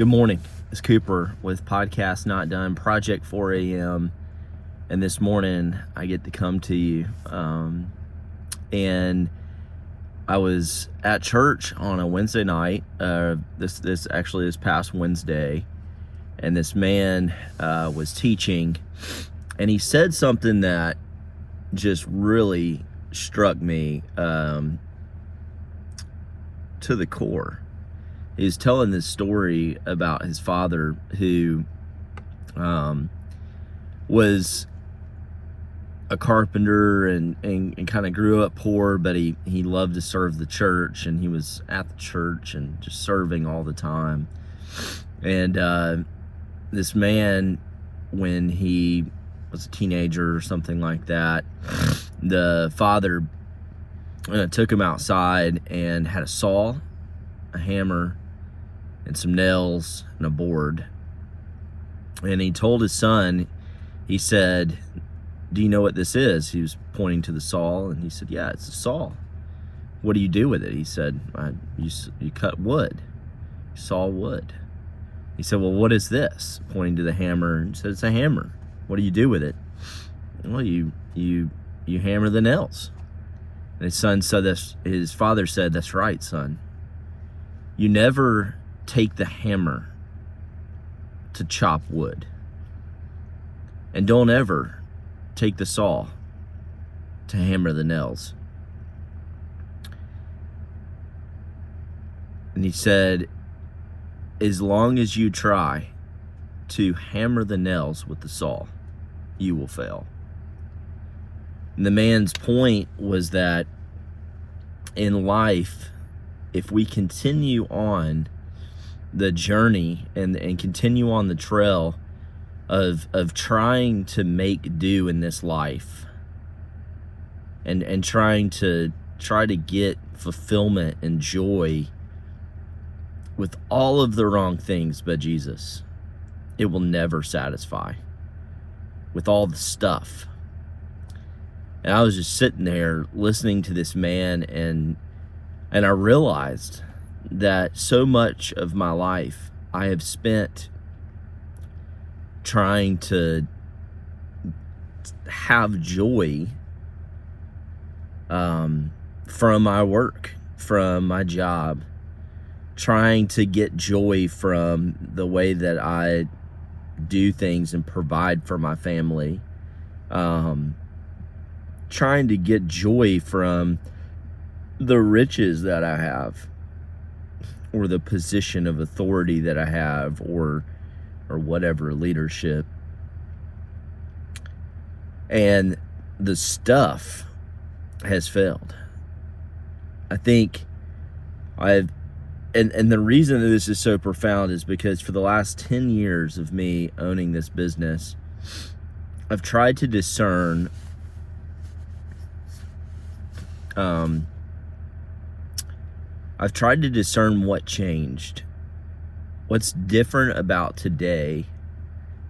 Good morning. It's Cooper with Podcast Not Done, Project 4 a.m. And this morning I get to come to you. And I was at church on a Wednesday night, this past Wednesday, and this man was teaching, and he said something that just really struck me to the core. He was telling this story about his father who was a carpenter and kind of grew up poor, but he loved to serve the church, and he was at the church and just serving all the time. And this man, when he was a teenager or something like that, the father took him outside and had a saw, a hammer, and some nails and a board. And he told his son, he said, "Do you know what this is?" He was pointing to the saw, and he said, "Yeah, it's a saw." "What do you do with it?" He said, you cut wood. You saw wood." He said, "Well, what is this?" Pointing to the hammer, and he said, "It's a hammer." "What do you do with it?" "Well, you hammer the nails." And his father said, "That's right, son. You never take the hammer to chop wood. And don't ever take the saw to hammer the nails." And he said, as long as you try to hammer the nails with the saw, you will fail. And the man's point was that in life, if we continue on the journey and continue on the trail of trying to make do in this life and trying to get fulfillment and joy with all of the wrong things but Jesus, it will never satisfy with all the stuff. And I was just sitting there listening to this man, and I realized that so much of my life I have spent trying to have joy from my work, from my job, trying to get joy from the way that I do things and provide for my family, trying to get joy from the riches that I have, or the position of authority that I have, or whatever, leadership. And the stuff has failed. I think and the reason that this is so profound is because for the last 10 years of me owning this business, I've tried to discern what changed, what's different about today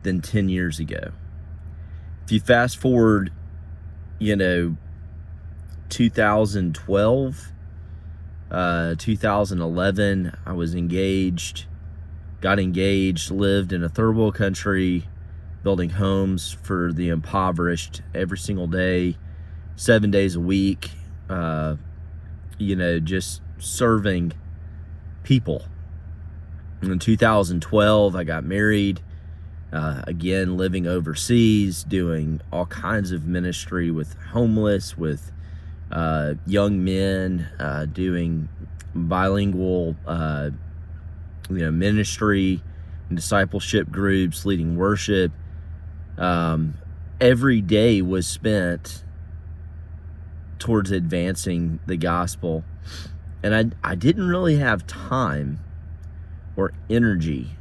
than 10 years ago. If you fast forward, 2012, 2011, I was got engaged, lived in a third world country, building homes for the impoverished every single day, 7 days a week, just serving people. In 2012, I got married, again, living overseas, doing all kinds of ministry with homeless, with young men, doing bilingual, ministry and discipleship groups, leading worship. Every day was spent towards advancing the gospel. And I didn't really have time or energy.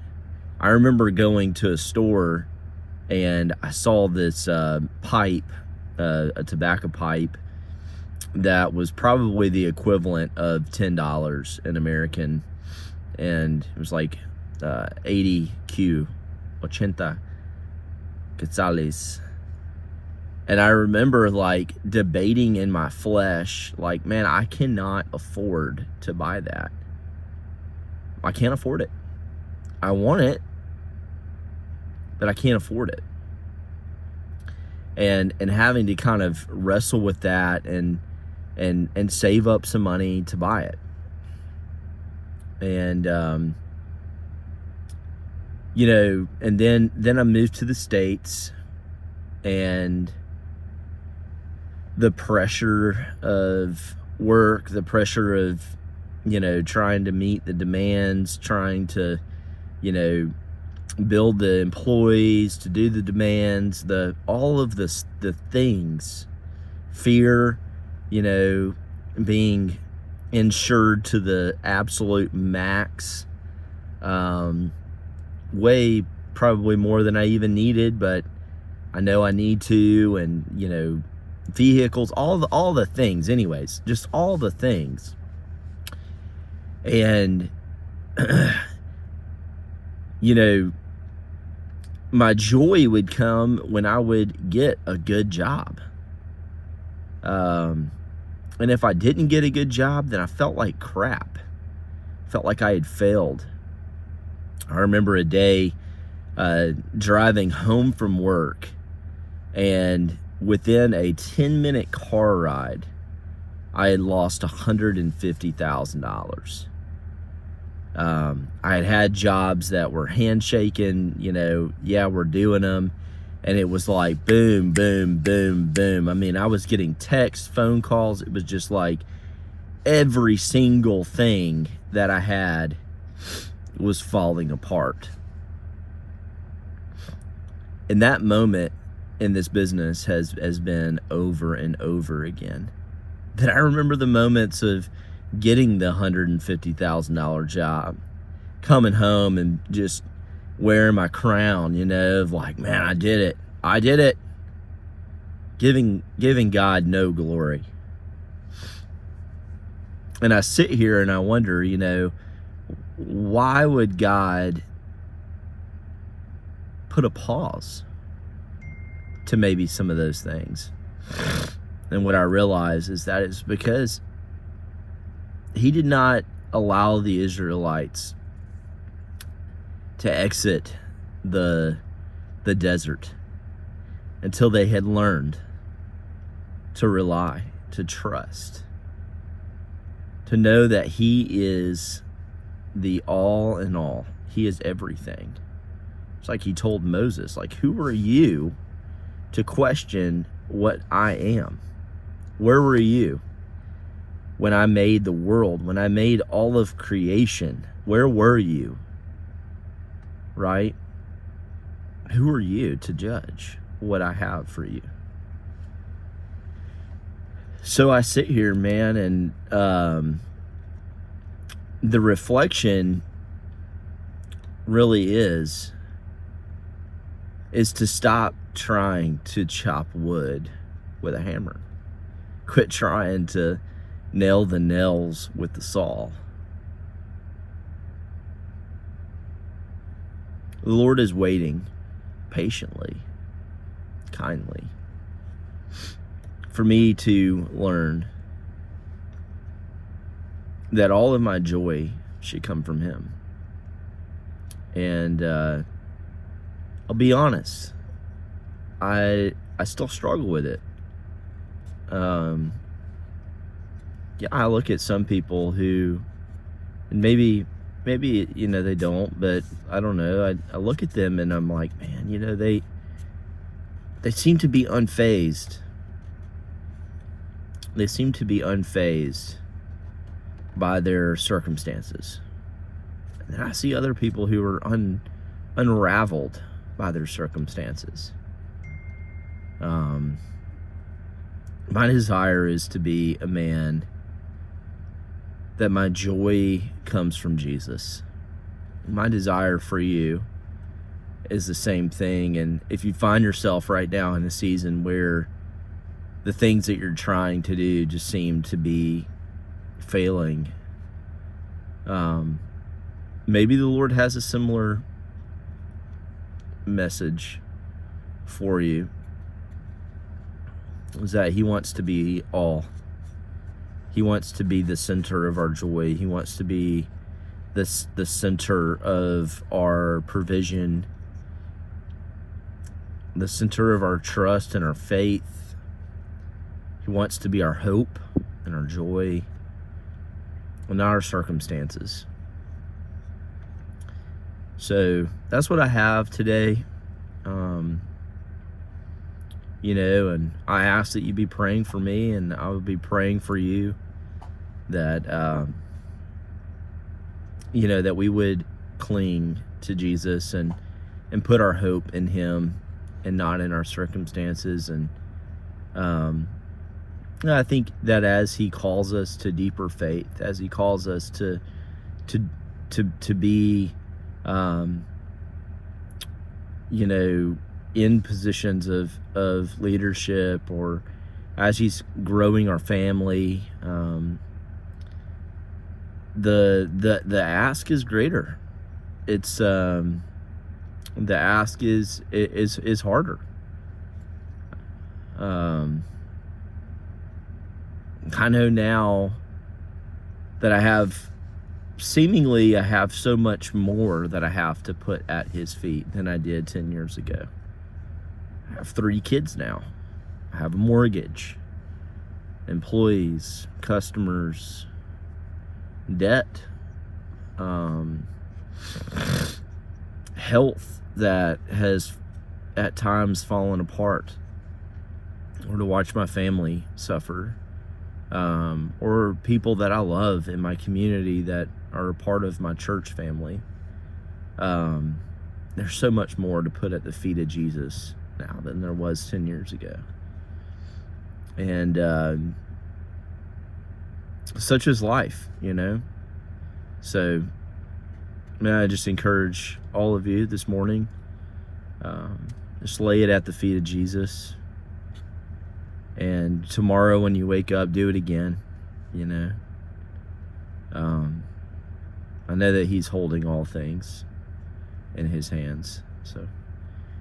I remember going to a store and I saw this pipe, a tobacco pipe, that was probably the equivalent of $10 in American, and it was like 80 quetzales. And I remember like debating in my flesh, like, man, I cannot afford to buy that. I can't afford it. I want it, but I can't afford it. And having to kind of wrestle with that and save up some money to buy it. And and then I moved to the States, and the pressure of work, the pressure of trying to meet the demands, trying to build the employees, to do the demands, all of the things, fear, being insured to the absolute max, way probably more than I even needed, but I know I need to, and vehicles, all the things, anyways, just all the things. And my joy would come when I would get a good job. And if I didn't get a good job, then I felt like crap. Felt like I had failed. I remember a day driving home from work, and within a 10-minute car ride, I had lost $150,000. I had jobs that were handshaking, yeah, we're doing them. And it was like boom, boom, boom, boom. I mean, I was getting texts, phone calls. It was just like every single thing that I had was falling apart. And that moment in this business has been over and over again. That I remember the moments of getting the $150,000 job, coming home and just wearing my crown, of like, man, I did it. Giving God no glory. And I sit here and I wonder, why would God put a pause to maybe some of those things? And what I realize is that it's because he did not allow the Israelites to exit the desert until they had learned to rely, to trust, to know that he is the all in all. He is everything. It's like he told Moses, like, who are you to question what I am? Where were you when I made the world, when I made all of creation? Where were you? Right? Who are you to judge what I have for you? So I sit here, man, and the reflection really is to stop trying to chop wood with a hammer. Quit trying to nail the nails with the saw. The Lord is waiting patiently, kindly, for me to learn that all of my joy should come from him. And I'll be honest, I still struggle with it. Yeah, I look at some people who, and maybe they don't, but I don't know. I look at them and I'm like, man, they seem to be unfazed. They seem to be unfazed by their circumstances. And I see other people who are unraveled by their circumstances. My desire is to be a man that my joy comes from Jesus. My desire for you is the same thing. And if you find yourself right now in a season where the things that you're trying to do just seem to be failing, maybe the Lord has a similar message for you. Is that he wants to be all. He wants to be the center of our joy. He wants to be the center of our provision, the center of our trust and our faith. He wants to be our hope and our joy, and not our circumstances. So that's what I have today. And I ask that you be praying for me, and I will be praying for you that, that we would cling to Jesus and put our hope in him and not in our circumstances. And I think that as he calls us to deeper faith, as he calls us to be, in positions of leadership, or as he's growing our family, the ask is greater. It's the ask is harder. I know now that I have so much more that I have to put at his feet than I did 10 years ago. I have 3 kids now. I have a mortgage, employees, customers, debt, health that has at times fallen apart, or to watch my family suffer, or people that I love in my community that are a part of my church family. There's so much more to put at the feet of Jesus now than there was 10 years ago. And such is life, So, I just encourage all of you this morning, just lay it at the feet of Jesus. And tomorrow when you wake up, do it again, I know that he's holding all things in his hands. So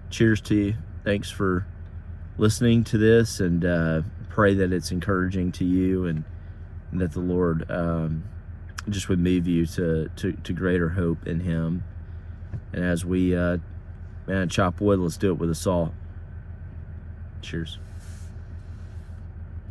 cheers to you. Thanks for listening to this, and pray that it's encouraging to you, and that the Lord just would move you to greater hope in him. And as we chop wood, let's do it with a saw. Cheers.